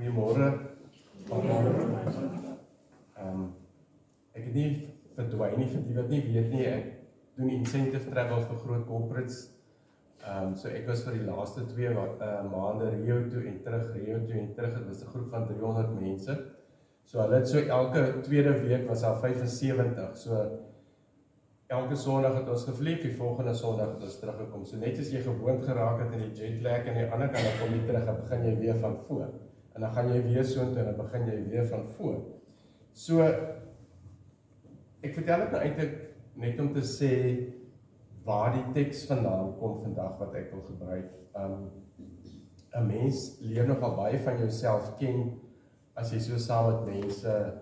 Goeiemorgen. Ek het nie verdwyn nie, vir die wat nie weet nie, ek doen incentive travels vir groot corporates. So ek was vir die laaste 2 maande Rio toe en terug, dit was 'n groep van 300 mense. So hulle het so elke tweede week was daar 75, so elke Sondag het ons gevlieg, die volgende Sondag het ons teruggekom. So net as jy gewoond geraak het in die jetlag en die ander kant dan kom jy terug en begin jy weer van voor. En dan gaan jy weer soontoe en dan begin jy weer van voor. So ek vertel dit nou eintlik net om te sê waar die teks vandaan kom vandag wat ek wil gebruik. 'n Mens leer nogal baie van jouself ken as jy so saam met mense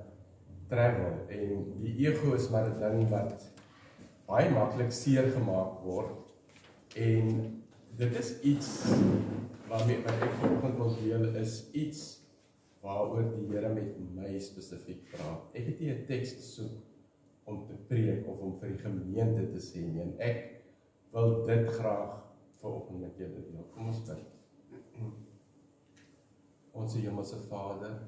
travel, en die ego is maar 'n ding wat baie maklik seer gemaak word, en dit is iets wat ek vanoggend wil deel, is iets waaroor die Here met my spesifiek praat. Ek het nie 'n teks gesoek om te preek of om vir die gemeente te sê nie, en ek wil dit graag vanoggend met julle deel. Kom ons bid. Onse Hemelse Vader,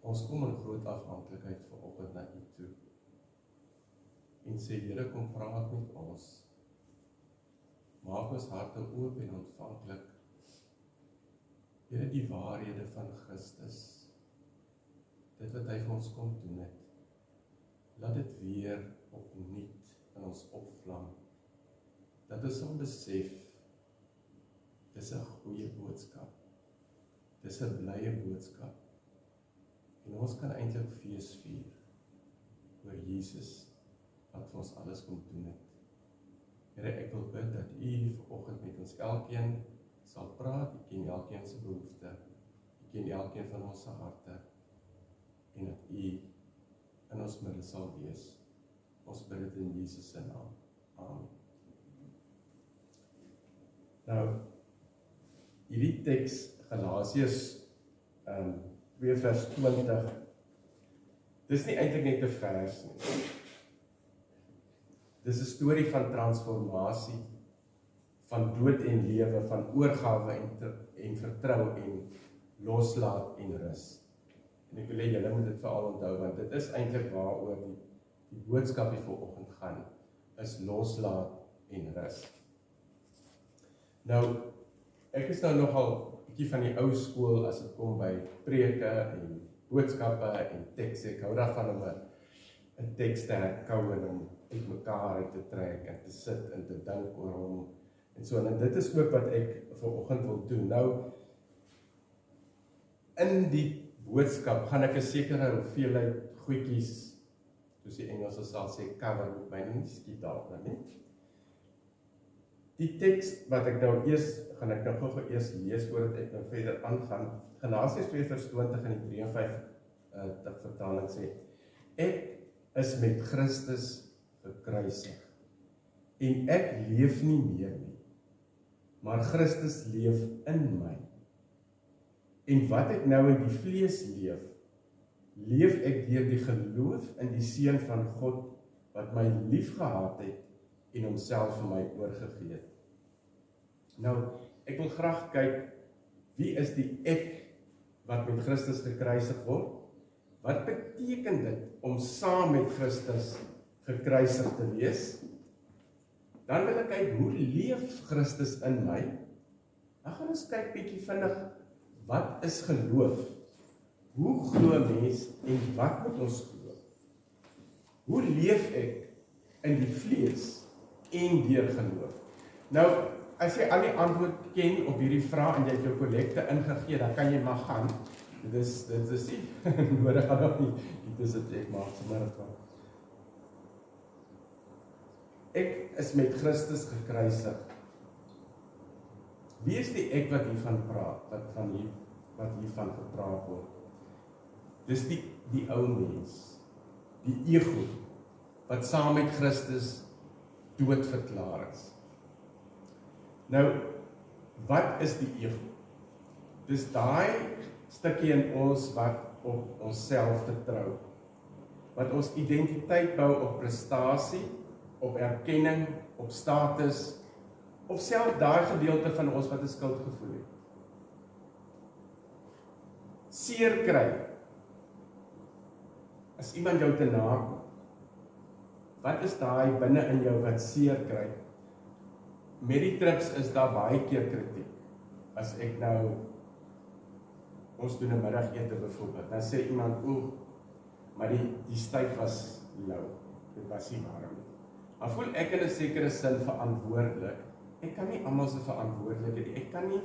ons kom in groot afhanklikheid vanoggend na U toe. En sê, Here, kom praat met ons. Maak ons harte oop en ontvanklik. Here, die waarhede van Christus, dit wat hy vir ons kom doen het, laat dit weer opnuut in ons opvlam, dat ons sal besef, dis 'n goeie boodskap, dis 'n blye boodskap, en ons kan eintlik fees vier oor Jesus, wat vir ons alles kom doen het. Here, ek wil bid dat U vanoggend met ons elkeen sal praat. U ken elkeen se behoefte, U ken elkeen van ons se harte, en dat U in ons midde sal wees. Ons bid dit in Jesus se naam. Amen. Nou, hierdie teks, Galasiërs 2 vers 20, dis nie eintlik net 'n vers nie. Dis 'n storie van transformasie, van dood en lewe, van oorgawe en vertrou en loslaat en rus. En ek wil hê julle moet dit veral onthou, want dit is eintlik waaroor die boodskap hier vanoggend gaan, is loslaat en rus. Nou, ek is nou nogal 'n bietjie van die ou skool as dit kom by preke en boodskappe en teks. Ek hou daarvan om 'n teks te herkou en om uit mekaar uit te trek en te sit en te dink oor hom en so, en dit is ook wat ek vanoggend wil doen. Nou, in die boodskap gaan ek 'n sekere hoeveelheid goedjies, soos die Engelse sal sê, cover met my, nie skiet daar nie. Die teks wat ek nou gaan ek nou gou eers lees voordat ek nou verder aangaan. Galasiërs 2 vers 20 in die 53 vertaling sê, ek is met Christus gekruisig, en ek leef nie meer nie, maar Christus leef in my. En wat ek nou in die vlees leef ek deur die geloof in die Seun van God, wat my liefgehad het en homself vir my oorgegee het. Nou, ek wil graag kyk, wie is die ek wat met Christus gekruisig word? Wat beteken dit om saam met Christus gekruisig te wees? Dan wil ek kyk, hoe leef Christus in my? Dan gaan ons kyk bietjie vinnig, wat is geloof? Hoe glo mens en wat moet ons glo? Hoe leef ek in die vlees en deur geloof? Nou, as jy al die antwoord ken op hierdie vraag en jy het jou kollekte ingegee, dan kan jy maar gaan. Dit is nie nodig nog nie. Dit is dit ek maak sommer van. Ek is met Christus gekruisig. Wie is die ek wat hiervan praat? Wat hiervan gepraat word? Dis die ou mens, die ego, wat saam met Christus dood verklaar is. Nou, wat is die ego? Dis daai stukkie in ons wat op onsself vertrou, wat ons identiteit bou op prestasie, op erkenning, op status, of self daai gedeelte van ons wat 'n skuldgevoel het. seer kry, as iemand jou te nakom, wat is daai binne in jou wat seer kry? Met die trips is daar baie keer kritiek. As ek nou, ons doen 'n middagete byvoorbeeld, dan sê iemand, maar die styf was lou, dit was nie warm nie. Maar voel ek in 'n sekere sin verantwoordelik. Ek kan nie almal se verantwoordelik hê, ek kan nie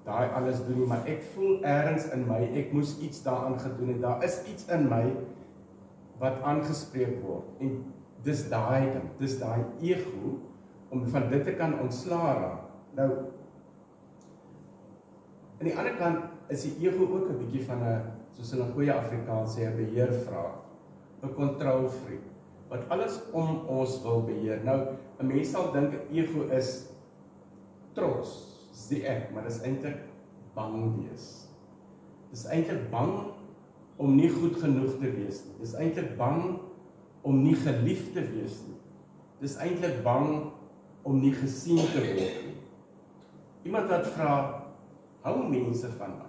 daai alles doen nie, maar ek voel ergens in my, ek moes iets daaraan gedoen het, daar is iets in my wat aangespreek word, en dis daai ding, dis daai ego, om van dit te kan ontslaa raak. Nou, aan die ander kant is die ego ook 'n bietjie van 'n, soos in 'n goeie Afrikaans sê, 'n beheervraag, 'n kontrolfreak, wat alles om ons wil beheer. Nou, 'n mens sal dink 'n ego is trots, dis die ek, maar dis eintlik bang wees. Dis eintlik bang om nie goed genoeg te wees nie. Dis eintlik bang om nie geliefd te wees nie. Dis eintlik bang om nie gesien te word nie. Iemand wat vra, hou mense van my?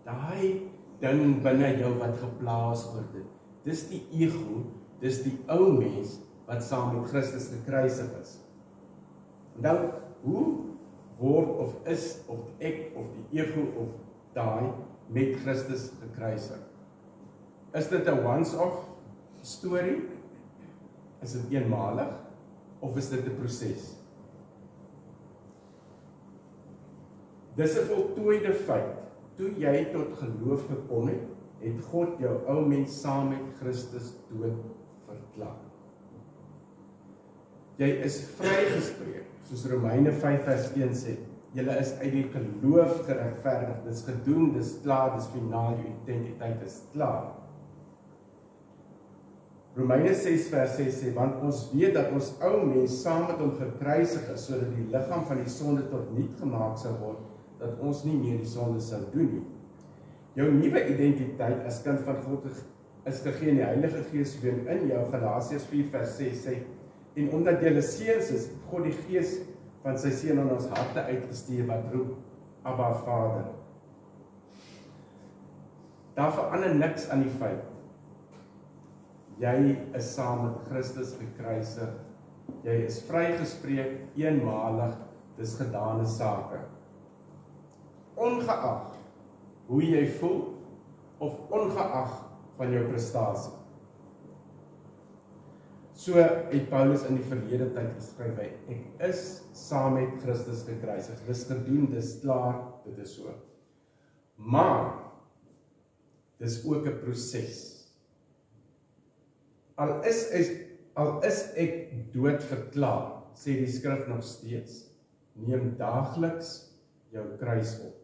Daai ding binne jou wat geplaas word, dis die ego, dis die ou mens wat saam met Christus gekruisig is. Nou, hoe word of is of ek of die ego of daai met Christus gekruisig? Is dit 'n once-off storie? Is dit eenmalig? Of is dit 'n proses? Dis 'n voltooide feit. Toe jy tot geloof gekom het, het God jou ou mens saam met Christus dood verklaar. Jy is vrygespreek, soos Romeine 5 vers 1 sê. Julle is uit die geloof geregverdig, dis gedoen, dis klaar, dis finaal, jou identiteit is klaar. Romeine 6 vers 6 sê, want ons weet dat ons ou mens saam met hom gekruisig is, sodat die liggaam van die sonde tot niet gemaak sou word, dat ons nie meer die sonde sou doen nie. Jou nuwe identiteit as kind van God is gegee in die Heilige Gees woon in jou, Galasiërs 4 vers 6 sê, en omdat julle seuns is, God die Gees van sy seun in ons harte uitgestuur wat roep, Abba Vader. Daar verander niks aan die feit. Jy is saam met Christus gekruisig. Jy is vrygespreek, eenmalig, dis gedane sake. Ongeag hoe jy voel, of ongeag van jou prestasie. So het Paulus in die verlede tyd geskryf, ek is saam met Christus gekruisig, dis gedoen, dis klaar, dit is so. Maar, dis ook 'n proses. Al is ek dood verklaar, sê die skrif nog steeds, neem daagliks jou kruis op.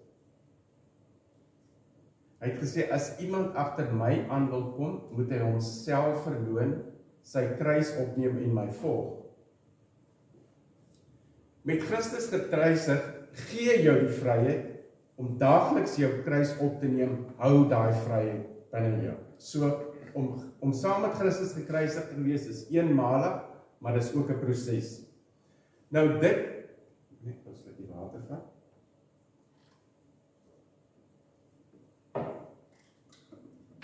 Hy het gesê, as iemand agter my aan wil kom, moet hy homself verloon, sy kruis opneem en my volg. Met Christus gekruisig, gee jou die vryheid, om daagliks jou kruis op te neem, hou daai vryheid binne jou. So, om saam met Christus gekruisig te wees is eenmalig, maar dis ook 'n proses. Nou dit, net ons met die water vat.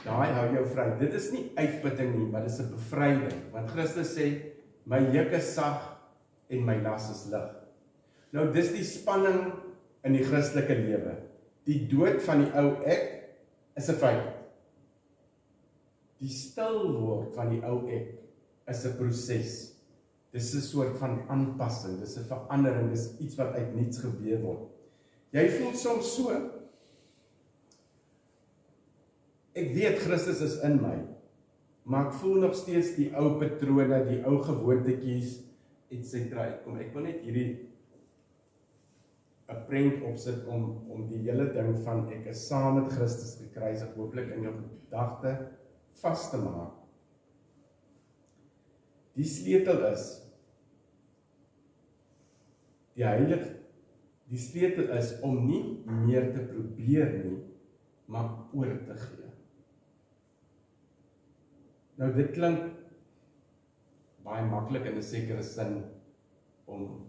Daai hou jou vry. Dit is nie uitputting nie, maar dis 'n bevryding. Want Christus sê, my juk is sag en my las is lig. Nou dis die spanning in die Christelike lewe. Die dood van die ou ek is 'n feit. Die stil word van die ou ek is 'n proses. Dis 'n soort van aanpassing, dis 'n verandering, dis iets wat uit niets gebeur word. Jy voel soms so, ek weet Christus is in my, maar ek voel nog steeds die ou patrone, die ou gewoontetjies, etc. Ek wil net hierdie 'n prent opsit om die hele ding van ek is saam met Christus gekruisig, hopelik in jou gedagte vas te maak. Die sleutel is, die sleutel is om nie meer te probeer nie, maar oor te gee. Nou dit klink baie maklik in 'n sekere sin om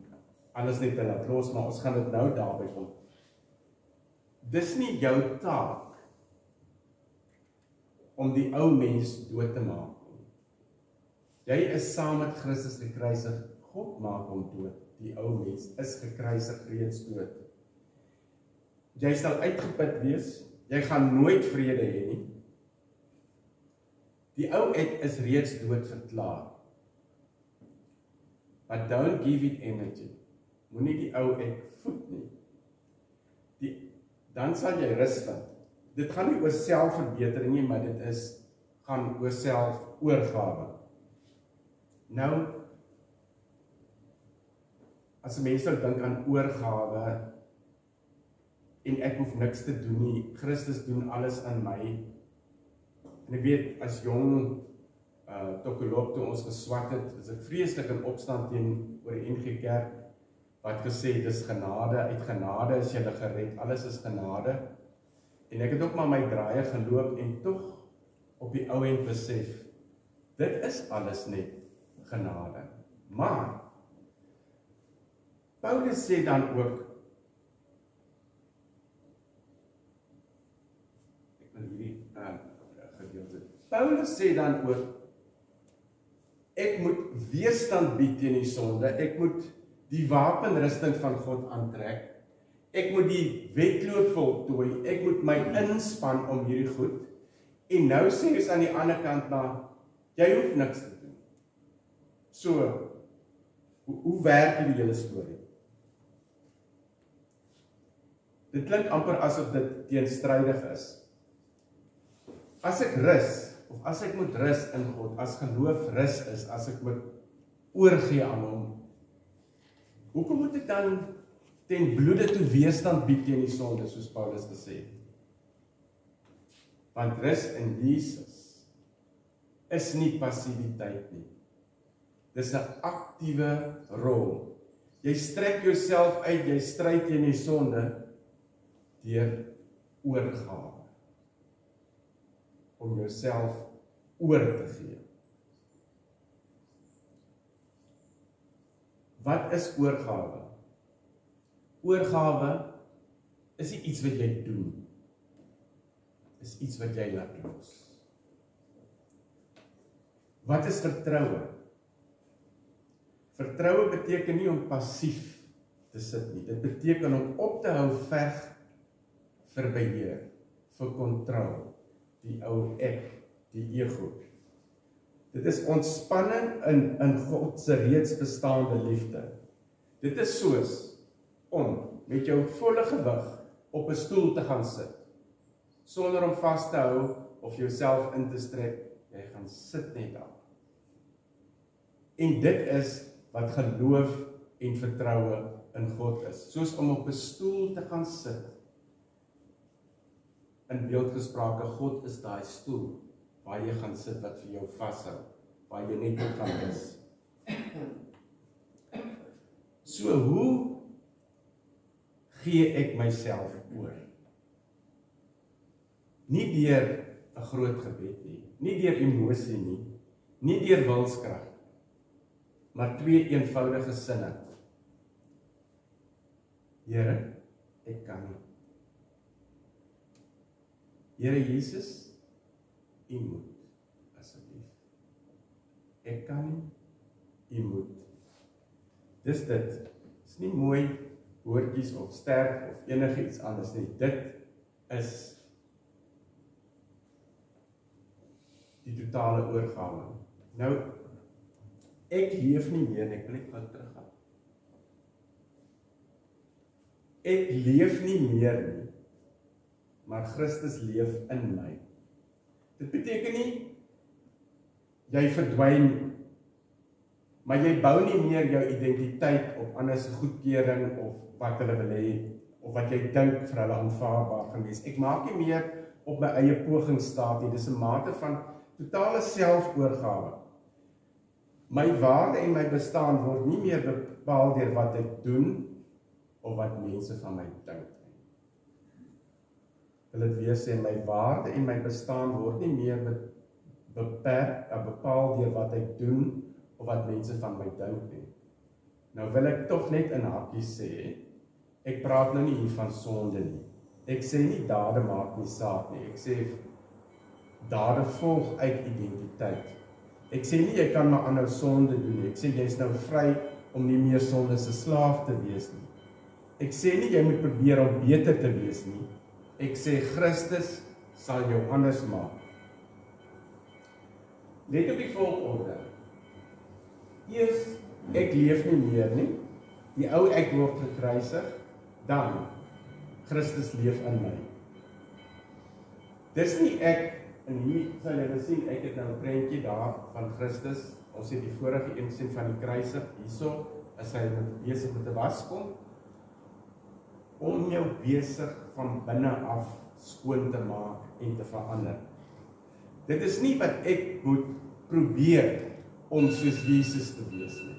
alles net te laat los, maar ons gaan dit nou daarby kom. dis nie jou taak om die ou mens dood te maak nie. Jy is saam met Christus gekruisig, God maak hom dood. Die ou mens is gekruisig reeds dood. Jy sal uitgeput wees, jy gaan nooit vrede hê nie. Die ou ek is reeds dood verklaar. But don't give it energy. Moenie die ou ek voed nie. Dan sal jy rus vind. Dit gaan nie oor selfverbetering nie, maar dit gaan oor selfoorgawe. Nou, as 'n mens nou dink aan oorgawe, en ek hoef niks te doen nie, Christus doen alles in my, en ek weet, as jong Tokkelop, toe ons geswat het, is ek vreeslik in opstand teen oor die NG Kerk, wat gesê, dis genade, uit genade is jy gered, alles is genade, en ek het ook maar my draaie geloop, en tog op die ou end besef, dit is alles net genade, maar, Paulus sê dan ook, ek wil hierdie gedeelte, Paulus sê dan ook, ek moet weerstand bied teen die sonde, ek moet die wapenrusting van God aantrek, ek moet die wedloop voltooi, ek moet my inspan om hierdie goed, en nou sê hy aan die ander kant, maar jy hoef niks te doen. So, hoe werk die hele storie? Dit klink amper asof dit teenstrydig is. As ek rus, of as ek moet rus in God, as geloof rus is, as ek moet oorgee aan hom, hoekom moet ek dan ten bloede toe weerstand bied teen die sonde, soos Paulus gesê het? Want rus in Jesus is nie passiwiteit nie. Dis 'n aktiewe rol. Jy strek jouself uit, jy stry teen die sonde deur oorgawe. Om jouself oor te gee. Wat is oorgawe? Oorgawe is nie iets wat jy doen. Is iets wat jy laat los. Wat is vertroue? Vertroue beteken nie om passief te sit nie. Dit beteken om op te hou veg vir beheer, vir kontrole, die ou ek, die ego. Dit is ontspanning in God se reeds bestaande liefde. Dit is soos om met jou volle gewig op 'n stoel te gaan sit, sonder om vas te hou of jouself in te strek, jy gaan sit net daar. En dit is wat geloof en vertroue in God is, soos om op 'n stoel te gaan sit. In beeldgesprake, God is daai stoel, waar jy gaan sit wat vir jou vashou, waar jy net op kan wees. So, hoe gee ek myself oor? Nie deur 'n groot gebed nie, nie deur emosie nie, nie deur wilskrag, maar 2 eenvoudige sinne. Here, ek kan nie. Here Jesus, U moet, asseblief. Ek kan nie, U moet. Dis dit. Is nie mooi woordjies of sterk of enige iets anders nie. Dit is die totale oorgawe. Nou, ek leef nie meer, en ek wil net gou teruggaan. Ek leef nie meer nie, maar Christus leef in my. Dit beteken nie, jy verdwyn, maar jy bou nie meer jou identiteit op ander se goedkeuring, of wat hulle wil hê, of wat jy dink vir hulle aanvaarbaar gaan wees. Ek maak nie meer op my eie poging staat nie, dis 'n mate van totale selfoorgawe. My waarde en my bestaan word nie meer bepaal deur wat ek doen, of wat mense van my dink. Wil dit weer sê, my waarde en my bestaan word nie meer bepaal deur wat ek doen, of wat mense van my dink nie. Nou wil ek tog net in hakkies sê, ek praat nou nie hier van sonde nie. Ek sê nie dade maak nie saak nie. Ek sê dade volg uit identiteit. Ek sê nie jy kan maar aanhou sonde doen nie. Ek sê jy is nou vry om nie meer sonde se slaaf te wees nie. Ek sê nie jy moet probeer om beter te wees nie. Ek sê Christus sal jou anders maak. Let op die volgorde. Eers ek leef nie meer nie. Die ou ek word gekruisig, dan Christus leef in my. Dis nie ek, en hier sal julle sien, ek het nou 'n prentjie daar van Christus. Ons het die vorige een sien van die kruisig. Hierso is hy besig met 'n waskom om jou besig van binne af skoon te maak en te verander. Dit is nie wat ek moet probeer om soos Jesus te wees nie.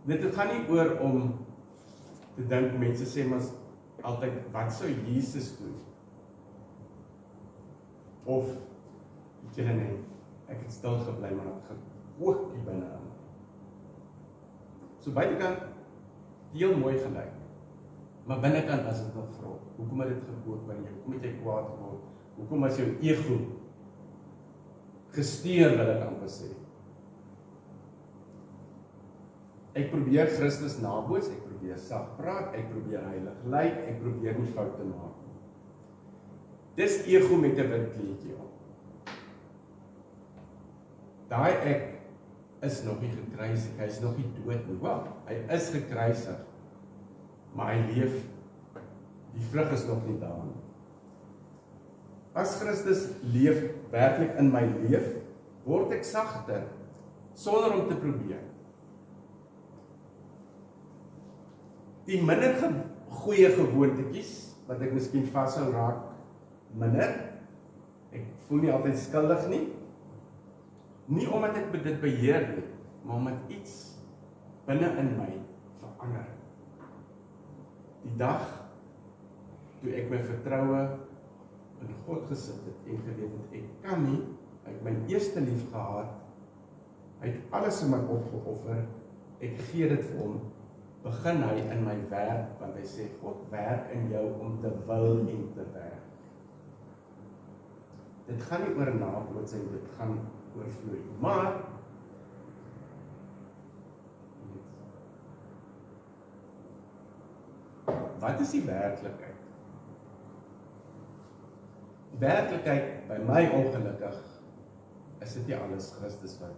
Dit gaan nie oor om te dink, mense sê maar altyd, wat sou Jesus doen? Of, weet julle nie, ek het stil gebly, maar het gekook hier binne aan. So buitekant, heel mooi gelyk, maar binnekant was dit nog vrot. Hoekom het dit gekook by jou? Hoekom het jy kwaad geword? Hoekom was jou ego gesteer, wil ek amper sê? Ek probeer Christus naboots, ek probeer sag praat, ek probeer heilig lyk, ek probeer nie foute maak. Dis ego met 'n wit kleedjie op. Daai ek is nog nie gekruisig, hy is nog nie dood nie. Wel, hy is gekruisig, maar hy leef, die vrug is nog nie daar nie. As Christus leef, werklik in my leef, word ek sagter, sonder om te probeer. Die minder goeie gewoontetjies, wat ek miskien vashou raak, minder. Ek voel nie altyd skuldig nie. Nie omdat ek dit beheer nie, maar omdat iets binne in my verander. Die dag, toe ek my vertroue in God gesit het en geweet het, ek kan nie, hy het my eerste lief gehad, hy het alles in my opgeoffer, ek gee dit vir hom, begin hy in my werk, want hy sê, God werk in jou om te wil en te werk. Dit gaan nie oor nabootsing, dit gaan oor vloei. Maar, wat is die werklikheid? Die werklikheid, by my ongelukkig, is dit nie alles Christus wat,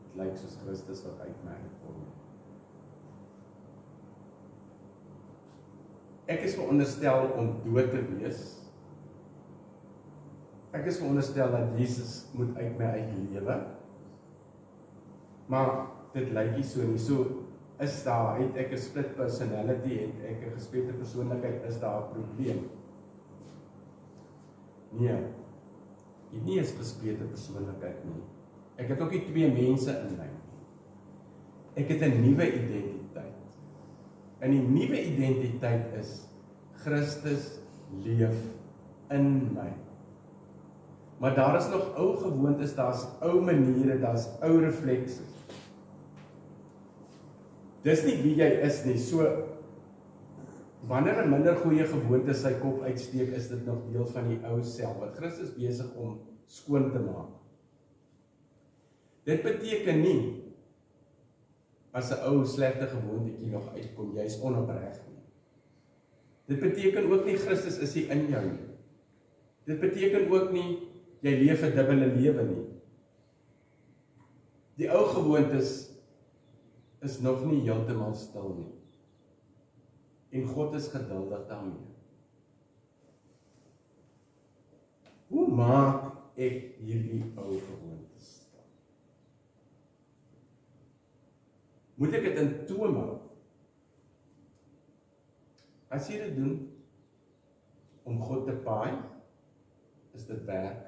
het lyk soos Christus wat uit my uitkom. Ek is veronderstel om dood te wees. Ek is veronderstel dat Jesus moet uit my uitlewe. Maar dit lyk nie so nie. So is daar, het ek 'n split personality, het ek 'n gesplette persoonlikheid, is daar 'n probleem? Nee, jy nie is gesplette persoonlikheid nie. Ek het ook nie twee mense in my. Ek het 'n nuwe identiteit. En die nuwe identiteit is, Christus leef in my. Maar daar is nog ou gewoontes, daar is ou maniere, daar is ou refleksies. Dis nie wie jy is nie, so, wanneer 'n minder goeie gewoonte sy kop uitsteek, is dit nog deel van die ou self, wat Christus besig om skoon te maak. Dit beteken nie, as 'n ou slegte gewoontetjie nog uitkom, jy is onopreg nie. Dit beteken ook nie, Christus is nie in jou nie. Dit beteken ook nie, jy leef 'n dubbele lewe nie. Die ou gewoontes is nog nie heeltemal stil nie. En God is geduldig daarmee. Hoe maak ek hierdie ou gewoontes stil? Moet ek dit in toom hou? As jy dit doen om God te paai, is dit werk.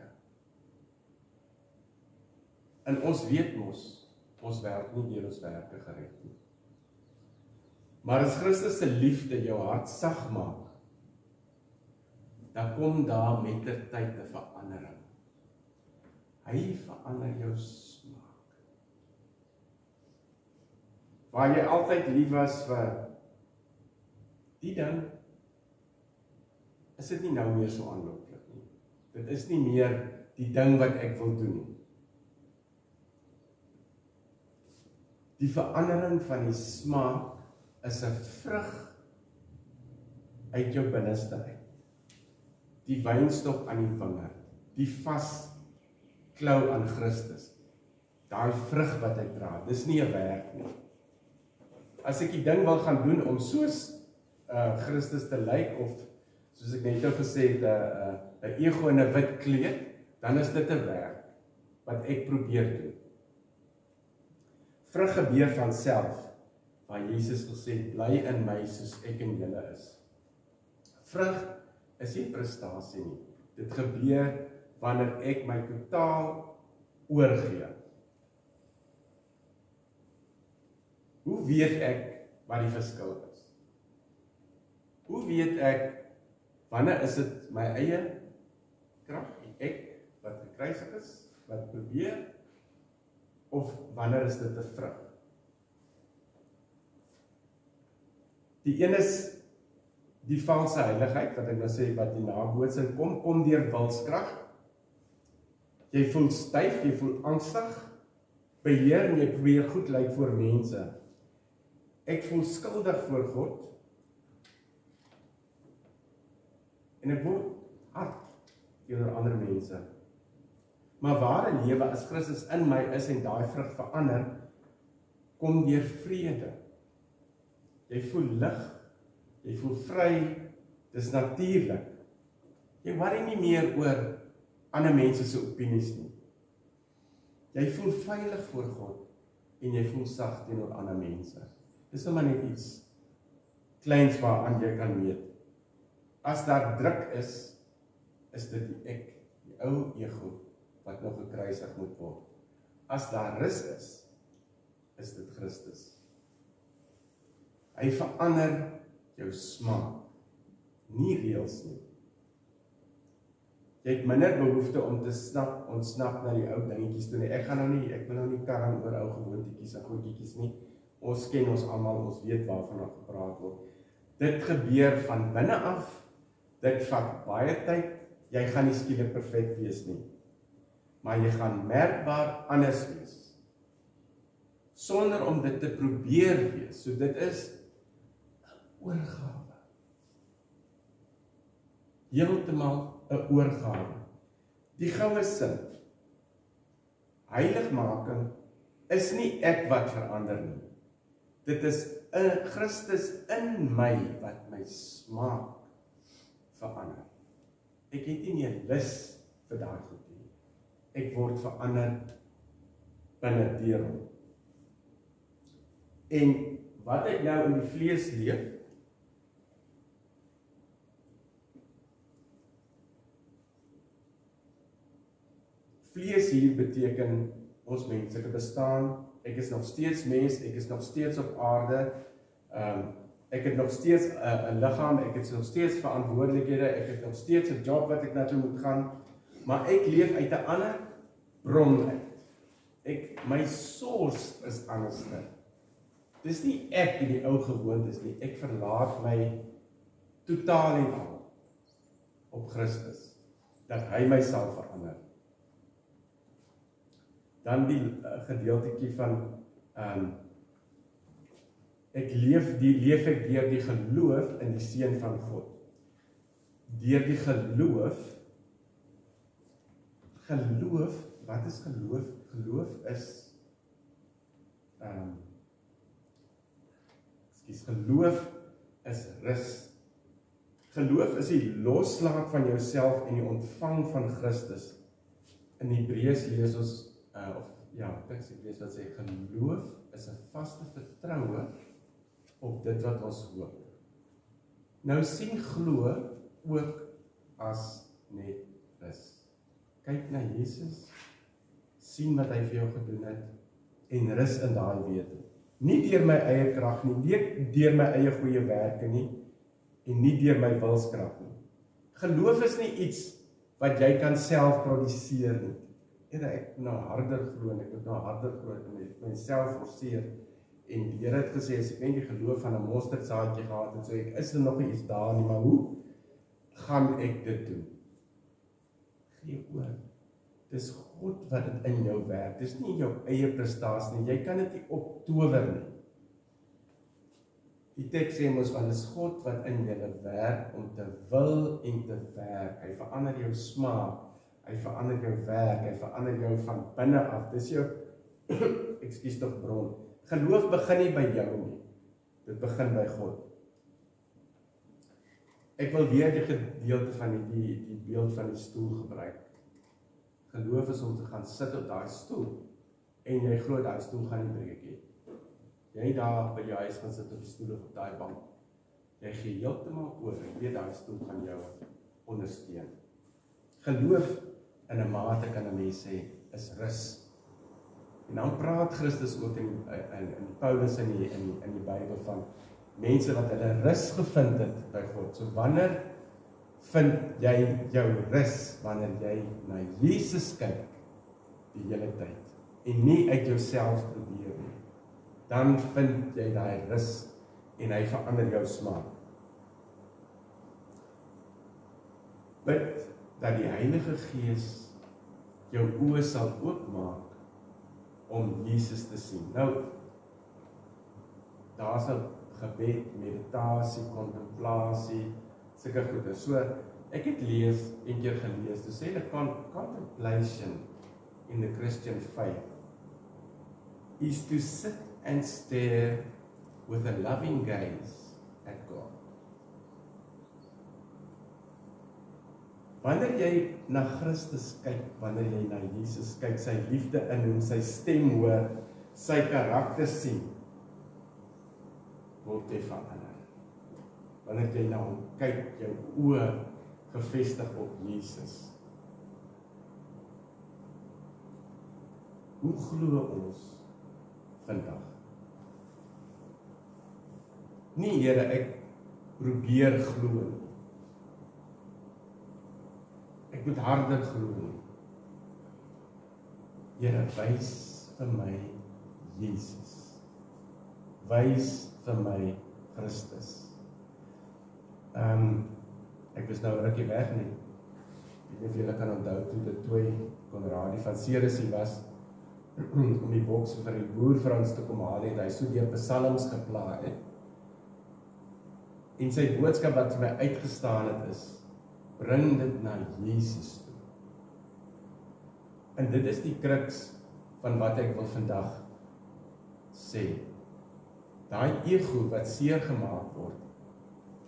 En ons weet ons werk nie deur ons werke gered nie. Maar as Christus se liefde jou hart sag maak, dan kom daar met die tyd 'n verandering. Hy verander jou smaak. waar jy altyd lief was vir die ding, is dit nie nou meer so aanloklik nie. Dit is nie meer die ding wat ek wil doen nie. Die verandering van die smaak is 'n vrug uit jou binneste uit. Die wynstok aan die vinger, die vasklou aan Christus, daai vrug wat hy dra, dis nie 'n werk nie. As ek die ding wil gaan doen om soos Christus te lyk, of soos ek net nou gesê het, 'n ego in 'n wit kleed, dan is dit 'n werk wat ek probeer doen. Vrug gebeur van self, waar Jesus gesê het, bly in my soos ek in julle is. Vrug is nie prestasie nie. Dit gebeur wanneer ek my totaal oorgee. Hoe weet ek wat die verskil is? Hoe weet ek, wanneer is dit my eie krag, ek wat gekruisig is, wat probeer, of wanneer is dit 'n vrug? Die een is die valse heiligheid, wat ek nou sê, wat die nabootsing kom deur wilskrag. Jy voel styf, jy voel angstig, beheer en jy probeer goed lyk voor mense. Ek voel skuldig voor God, en ek word hard teenoor ander mense. Maar ware lewe as Christus in my is en daai vrug verander, kom deur vrede. Jy voel lig, jy voel vry, dis natuurlik. Jy worry nie meer oor ander mense se opinies nie. Jy voel veilig voor God en jy voel sag teenoor ander mense. Dis nou maar net iets kleins waaraan jy kan meet. As daar druk is dit die ek, die ou ego, wat nog gekruisig moet word. As daar rus is dit Christus. Hy verander jou smaak, nie reëls nie. Jy het minder behoefte om te ontsnap na die ou dingetjies toe nie. Ek wil nou nie karring oor ou gewoontetjies en goedjies nie. Ons ken ons almal, ons weet waarvan daar gepraat word. Dit gebeur van binne af, dit vat baie tyd, jy gaan nie skielik perfek wees nie. Maar jy gaan merkbaar anders wees, sonder om dit te probeer wees. So dit is 'n oorgawe. Heeltemal 'n oorgawe. Die goue sin, heiligmaking, is nie ek wat verander nie. Dit is Christus in my wat my smaak verander. Ek het nie meer lus vir daai goed nie. Ek word verander binne deur hom. En wat ek nou in die vlees leef, vlees hier beteken ons menslike bestaan, ek is nog steeds mens, ek is nog steeds op aarde, ek het nog steeds 'n liggaam, ek het nog steeds verantwoordelikhede, ek het nog steeds 'n job wat ek na toe moet gaan, maar ek leef uit 'n ander bron uit. My source is anders. Dis nie ek in die ou gewoontes nie, ek verlaat my totaal en al op Christus, dat hy my sal verander. Dan die gedeeltetjie van ek leef ek deur die geloof in die Seun van God. Deur die geloof, wat is geloof? Geloof is geloof is rus. Geloof is die loslaat van jouself en die ontvang van Christus. In Hebreërs lees ons ek lees wat sê, geloof is 'n vaste vertroue op dit wat ons hoop. Nou sien glo ook as net rus. Kyk na Jesus, sien wat hy vir jou gedoen het, en rus in daai wete. Nie deur my eie krag nie, nie deur my eie goeie werke nie, en nie deur my wilskrag nie. Geloof is nie iets wat jy kan self produseer nie. Ek nou harder glo en ek moet nou harder glo en myself forceer en die Here het gesê, as ek net die geloof van 'n mosterdsaadjie gehad het, so ek is er nog nie iets daar nie, maar hoe gaan ek dit doen? Gee oor. Dis God wat dit in jou werk, dis nie jou eie prestasie nie, jy kan dit nie optower nie. Die teks sê mos, want dis God wat in julle werk om te wil en te werk. Hy verander jou smaak, hy verander jou werk, hy verander jou van binne af. Dis jou, ekskuus tog bron. Geloof begin nie by jou nie. Dit begin by God. Ek wil weer die gedeelte van die beeld van die stoel gebruik. Geloof is om te gaan sit op daai stoel en jy glo daai stoel gaan nie breek nie. Jy daar by jou huis gaan sit op die stoel of op daai bank. Jy gee heeltemal oor. Ek weet daai stoel gaan jou ondersteun. Geloof in 'n mate kan 'n mens sê is rus. En dan praat Christus ook in Paulus in die Bybel van mense wat hulle rus gevind het by God. So wanneer vind jy jou rus? Wanneer jy na Jesus kyk die hele tyd en nie uit jouself probeer nie. Dan vind jy daai rus en hy verander jou smaak. Bid dat die Heilige Gees jou oë sal oopmaak om Jesus te sien. Nou, daar's 'n gebed, meditasie, kontemplasie, sulke goede. So, ek het een keer gelees, to sê that contemplation in the Christian faith is to sit and stare with a loving gaze at God. Wanneer jy na Christus kyk, wanneer jy na Jesus kyk, sy liefde in hom, sy stem hoor, sy karakter sien, word jy verander. Wanneer jy na hom kyk, jou oë gefestig op Jesus. Hoe glo ons vandag? Nie, Here, ek probeer glo nie. Ek moet harder glo nie. Here, wys vir my Jesus. Wys vir my Christus. Ek was nou 'n rukkie weg nie. Ek weet nie of julle kan onthou toe dit twee Konradie van Ceres was om die boks vir die boervrouens te kom haal het, hy so deur psalms gepla het. En sy boodskap wat vir my uitgestaan het is, bring dit na Jesus toe. En dit is die kruks van wat ek wil vandag sê. Daai ego wat seer gemaak word,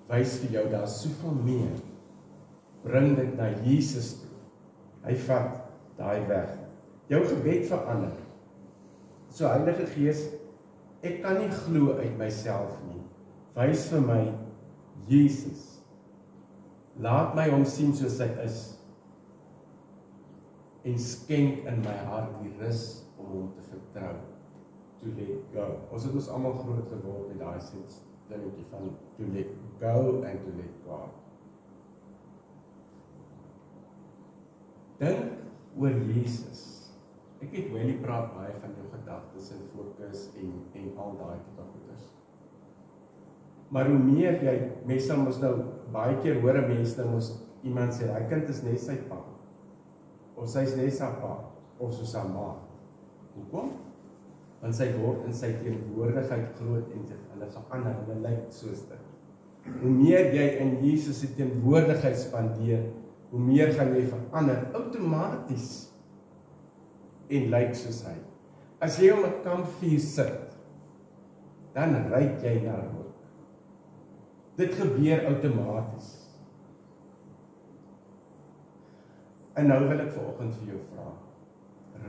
wys vir jou daar soveel meer. Bring dit na Jesus toe. Hy vat daai weg. Jou gebed verander. So Heilige Gees, ek kan nie glo uit myself nie. Wys vir my Jesus. Laat my hom sien soos hy is. En skenk in my hart die rus om hom te vertrou. To let go. Ons het ons almal groot geword met daai dingetjie van to let go and to let God. Dink oor Jesus. Ek weet Willie praat baie van jou gedagtes en fokus en al daai tipe goeders. Maar hoe meer jy, mense mos nou baie keer hoor 'n mens nou mos iemand sê, daai kind is net sy pa. Of sy is net sy pa of so sy ma. Hoekom? Want sy word in sy teenwoordigheid groot en hulle verander, hulle lyk soos dit. Hoe meer jy in Jesus se teenwoordigheid spandeer, hoe meer gaan jy verander outomaties en lyk soos hy. As jy om 'n kampvuur sit, dan ruik jy na rook. Dit gebeur outomaties. En nou wil ek vanoggend vir jou vra,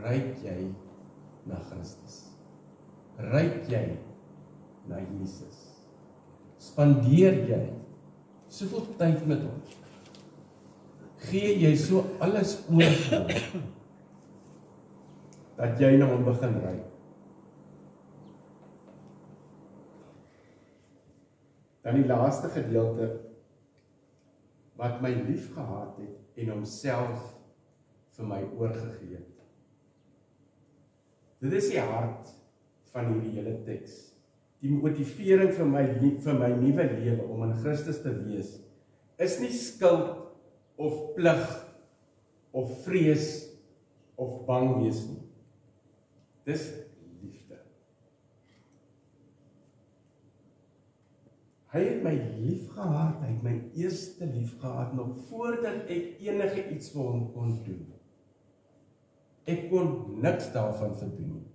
ruik jy na Christus? Ruik jy na Jesus? Spandeer jy soveel tyd met hom? Gee jy so alles oor vir hom, dat jy na hom begin ruik? Dan die laaste gedeelte, wat my lief gehad het en homself vir my oorgegee het. Dit is die hart van hierdie hele teks. die motivering vir my nuwe lewe om in Christus te wees, is nie skuld of plig of vrees of bang wees nie. Dis liefde. Hy het my lief gehad, hy het my eerste lief gehad, nog voordat ek enige iets vir hom kon doen. Ek kon niks daarvan verdoen nie.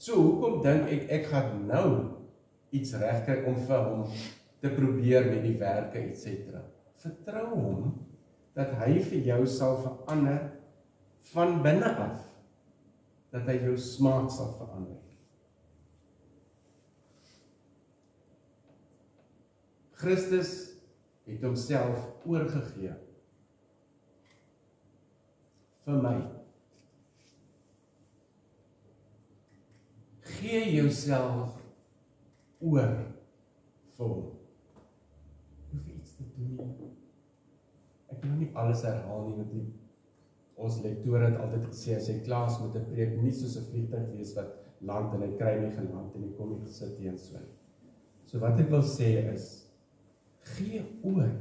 So, hoekom dink ek gaan nou iets regkry om vir hom te probeer met die werke, etc. Vertrou hom, dat hy vir jou sal verander van binne af, dat hy jou smaak sal verander. Christus het homself oorgegee vir my. Gee jouself oor vir hom. Hoef iets te doen nie. Ek kan nie alles herhaal nie, want ons lektoor het altyd gesê, as hy klaar is met 'n preek, nie soos 'n vliegtuig wees wat land en hy kry nie geland en hy kom nie gesit teen so. So wat ek wil sê is, gee oor,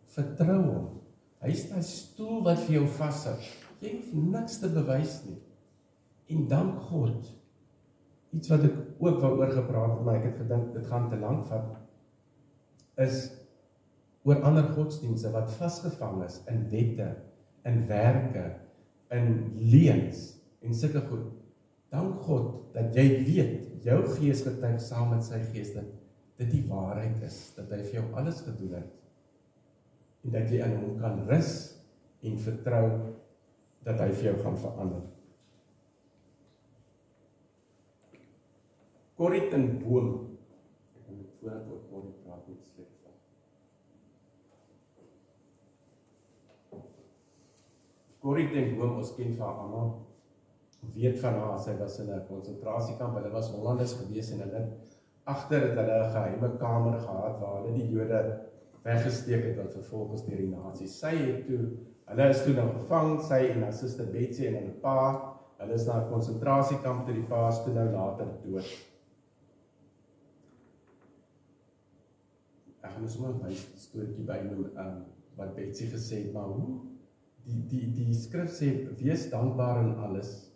vertrou hom. Hy is die stoel wat vir jou vashou. Jy hoef niks te bewys nie. En dank God. Iets wat ek ook wou oor gepraat het, maar ek het gedink, dit gaan te lank vat, is oor ander godsdienste wat vasgevang is in wette, in werke, in leuns en sulke goed. Dank God dat jy weet, jou gees getuig saam met sy gees dat dit die waarheid is, dat hy vir jou alles gedoen het, en dat jy in hom kan rus en vertrou dat hy vir jou gaan verander. Corrie ten Boom, ek kan dit voordat oor Corrie praat met slecht van. Corrie ten Boom, ons ken van allemaal, weet van haar, sy was in 'n konsentrasiekamp, hulle was Hollanders gewees en hulle agter het hulle 'n geheime kamer gehad waar hulle die Jode weggesteek het wat vervolgens deur die nasies. Hulle is toe nou gevang, sy en haar suster Betsy en hulle pa, hulle is na 'n konsentrasiekamp toe, die pa is toe nou later dood. Ek gaan sommer 'n storie bynoem wat Betsy gesê het, maar hoe die skrif sê, wees dankbaar in alles.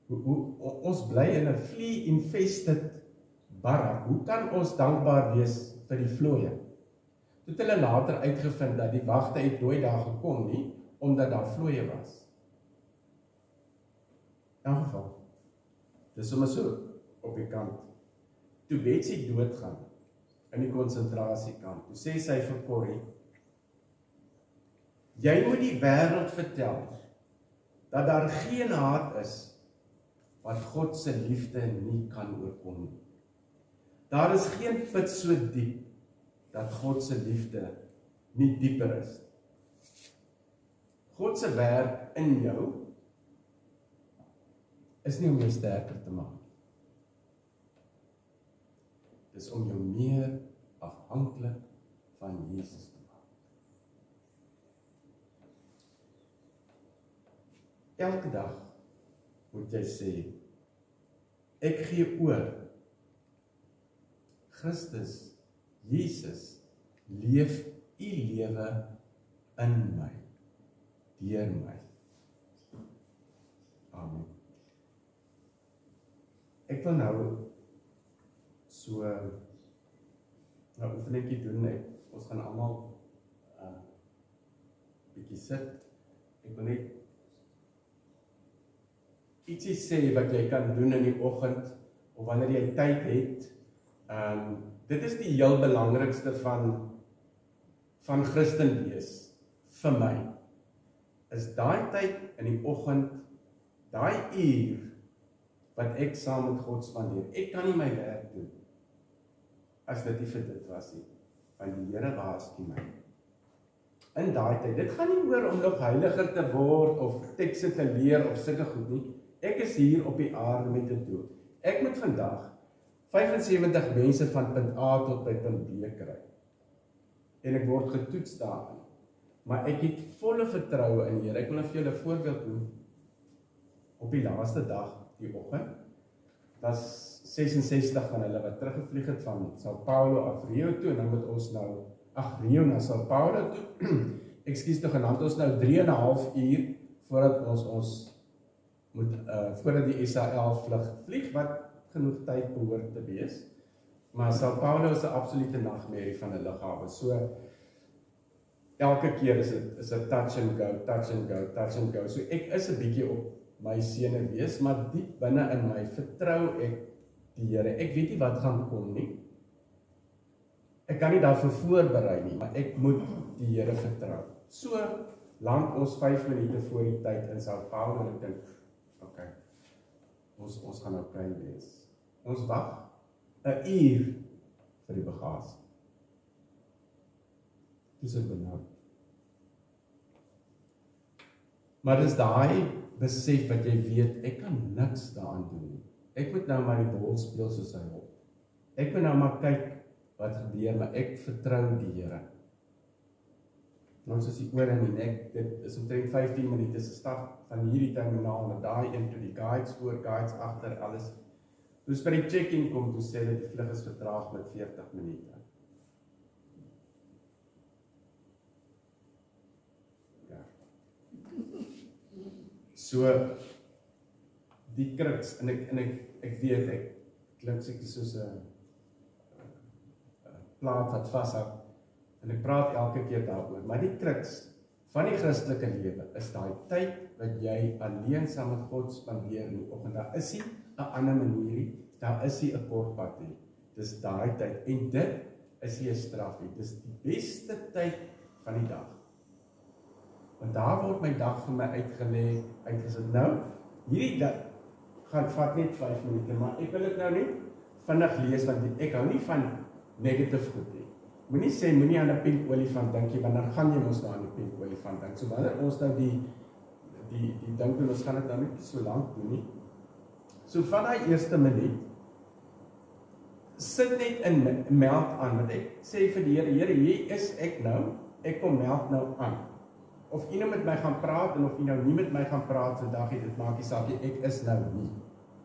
Ons bly in 'n flea-infested barak. Hoe kan ons dankbaar wees vir die vlooie? Toe het hulle later uitgevind dat die wagte het nooit daar gekom nie, omdat daar vlooie was. In elk geval, dis sommer so op die kant. Toe Betsy doodgaan in die konsentrasiekamp, toe sê sy vir Corrie, jy moet die wêreld vertel dat daar geen haat is wat God se liefde nie kan oorkom nie. Daar is geen put so diep dat God se liefde nie dieper is. God se werk in jou is nie om jou sterker te maak. Dis om jou meer afhanklik van Jesus te maak. Elke dag moet jy sê, ek gee oor. Christus, Jesus, leef u lewe in my, deur my. Amen. Ek wil nou so 'n oefenetjie doen. Ons gaan almal bietjie sit. Ek wil net ietsie sê wat jy kan doen in die oggend, of wanneer jy tyd het. Dit is die heel belangrikste van Christen wees, vir my, is daai tyd in die oggend, daai uur, wat ek saam met God spandeer. Ek kan nie my werk doen, as dit nie vir dit was nie, want die Here waarsku my. In daai tyd, dit gaan nie oor om nog heiliger te word, of tekste te leer, of sulke goed nie. Ek is hier op die aarde met 'n doel. Ek moet vandag 75 mense van punt A tot by punt B kry. En ek word getoets daarin. Maar ek het volle vertroue in die Here. Ek wil vir julle 'n voorbeeld doen. Op die laaste dag, die oggend, was 66 van hulle wat teruggevlieg het van Sao Paulo af Rio toe, en dan moet ons nou, Rio na Sao Paulo toe, ekskuus tog, en dan het ons nou 3,5 uur voordat ons moet, voordat die SAL vlug vlieg, wat genoeg tyd behoort te wees. Maar Sao Paulo is 'n absolute nagmerrie van 'n lughawe. So elke keer is dit touch and go, touch and go, touch and go. So ek is 'n bietjie op my sene wees, maar diep binne in my vertrou ek die Here. Ek weet nie wat gaan kom nie. Ek kan nie daarvoor voorberei nie, maar ek moet die Here vertrou. So land ons 5 minute voor die tyd in Sao Paulo en ek dink, okay, ons gaan okay wees. Ons wag 'n uur vir die bagasie. Dis ek benoud. Maar dis daai besef wat jy weet, ek kan niks daaraan doen nie. Ek moet nou maar die bal speel soos hy wil. Ek moet nou maar kyk wat gebeur, maar ek vertrou die Here. Ons is die oor en die nek, dit is omtrent 15 minute se stap van hierdie terminaal na daai een toe, die guides voor, guides agter, alles. Toe by die check-in kom, toe sê hulle die vlug is vertraag met 40 minute. Ja. So, die kruks, en ek weet, ek klink seker soos 'n plaat wat vashou, en ek praat elke keer daaroor, maar die kruks van die Christelike lewe is daai tyd wat jy alleen saam met God spandeer in die oggend. Daar is nie 'n ander manier nie, daar is nie 'n kort pad nie. Dis daai tyd, en dit is nie 'n straf nie, dis die beste tyd van die dag. Want daar word my dag vir my uitgesit. Nou, hierdie dag gaan vat net 5 minute, maar ek wil dit nou net vinnig lees, want ek hou nie van negative goed nie. Moenie sê, moenie aan 'n pink olifant dink jy, want dan gaan jy mos nou aan 'n pink olifant dink. So wanneer ons nou die dink doen, ons gaan dit nou net so lank doen nie. So van daai eerste minuut, sit net in meld aan, want ek sê vir die Here, hier is ek nou, ek kom meld nou aan. Of jy nou met my gaan praat, en of jy nou nie met my gaan praat vandag, dit maak nie saak nie, ek is nou nie.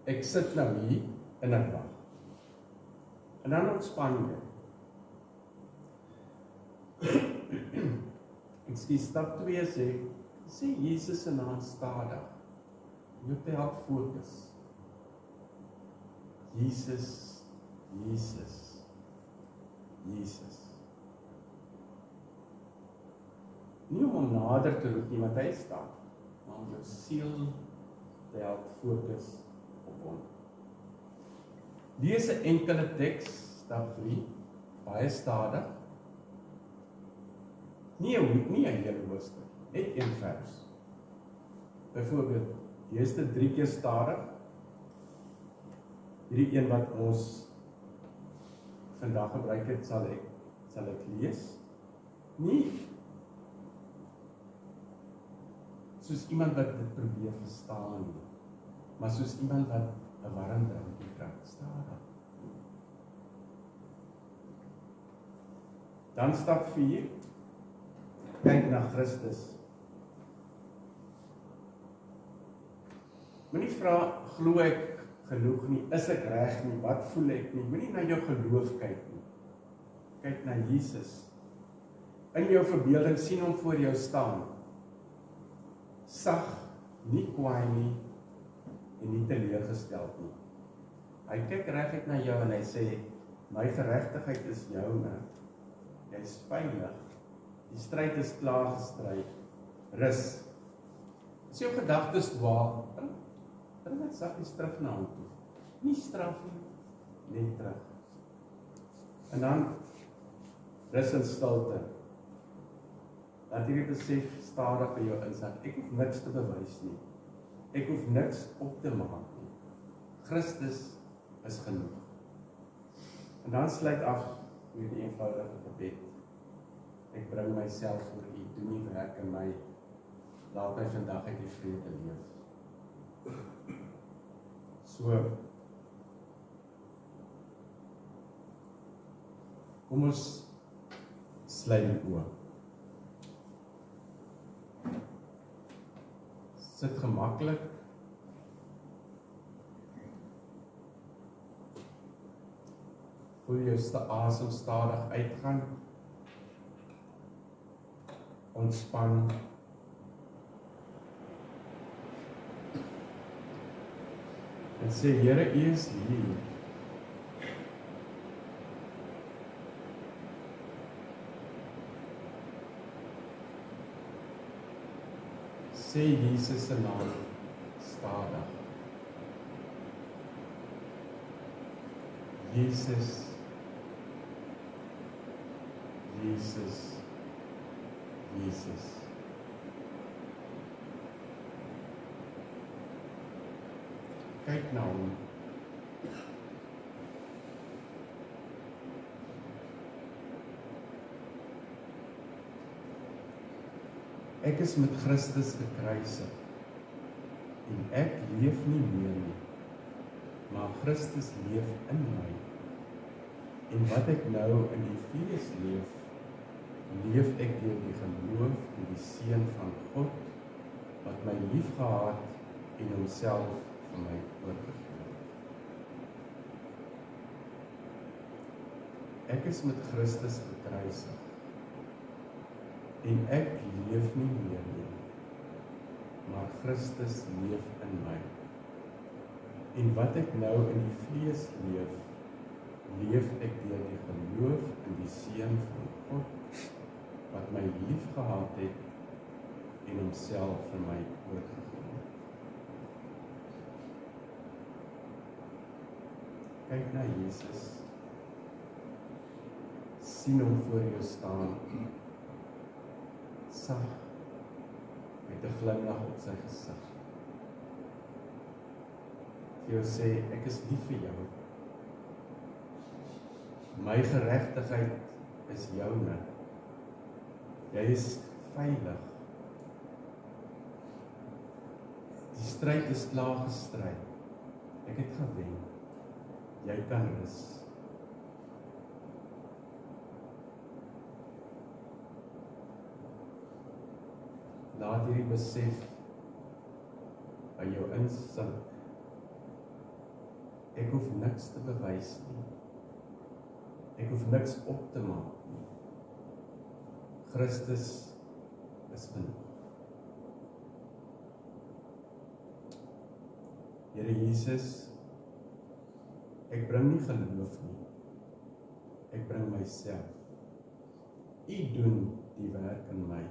Ek sit nou hier, en ek wag. En dan ontspan jy. Ekskuus, stap 2 sê Jesus se naam stadig. Jy moet help fokus. Jesus, Jesus, Jesus. Nie om hom nader te roep nie, want hy staan, maar om jou siel te help fokus op hom. Lees 'n enkele teks, stap 3, baie stadig. Nie 'n hele hoofstuk, net 1 vers. Byvoorbeeld, die eerste 3 keer stadig, hierdie een wat ons vandag gebruik het, sal ek lees. Nie soos iemand wat dit probeer verstaan nie, maar soos iemand wat 'n warm drankie kry, stadig. Dan stap 4, kyk na Christus. Moenie vra, glo ek genoeg nie, is ek reg nie, wat voel ek nie, moenie na jou geloof kyk nie. Kyk na Jesus. In jou verbeelding sien hom voor jou staan. Sag, nie kwaai nie, en nie teleurgesteld nie. Hy kyk reguit na jou en hy sê, my geregtigheid is joune. Jy is veilig. Die stryd is klaar gestry. Rus. As jou gedagtes dwaal, bring dit saggies terug na hom toe. Nie straf nie, net terug. En dan rus in stilte. Laat hierdie besef stadig by jou insak. Ek hoef niks te bewys nie. Ek hoef niks op te maak nie. Christus is genoeg. En dan sluit af met die eenvoudige gebed. Ek bring myself voor U, doen U werk in my. Laat my vandag uit die vrede leef. So, kom ons sluit die oë. Sit gemaklik. Voel jou asem stadig uitgaan. Ontspan. En sê, Here, U is hier. Sê Jesus se naam stadig. Jesus, Jesus, Jesus. Kyk na hom. Ek is met Christus gekruisig en ek leef nie meer nie, maar Christus leef in my. En wat ek nou in die vlees leef, leef ek deur die geloof in die Seun van God, wat my liefgehad en homself vir my oorgegee het. Ek is met Christus gekruisig en ek leef nie meer nie, maar Christus leef in my. En wat ek nou in die vlees leef, leef ek deur die geloof in die Seun van God, wat my liefgehad het en homself vir my oorgegee het. Kyk na Jesus. Sien hom voor jou staan. Sag, met 'n glimlag op sy gesig. Jy sê, ek is lief vir jou. My geregtigheid is joune. Jy is veilig. Die stryd is klaar gestry. Ek het gewen. Jy kan rus. Laat hierdie besef by jou insink. Ek hoef niks te bewys nie. Ek hoef niks op te maak nie. Christus is genoeg. Here Jesus, ek bring nie geloof nie. Ek bring myself. U doen die werk in my.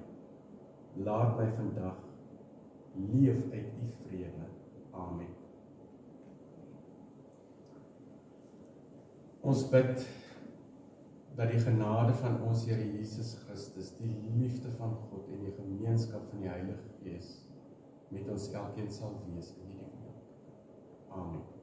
Laat my vandag leef uit U vrede. Amen. Ons bid dat die genade van ons Here Jesus Christus, die liefde van God en die gemeenskap van die Heilige Gees met ons elkeen sal wees in hierdie week. Amen.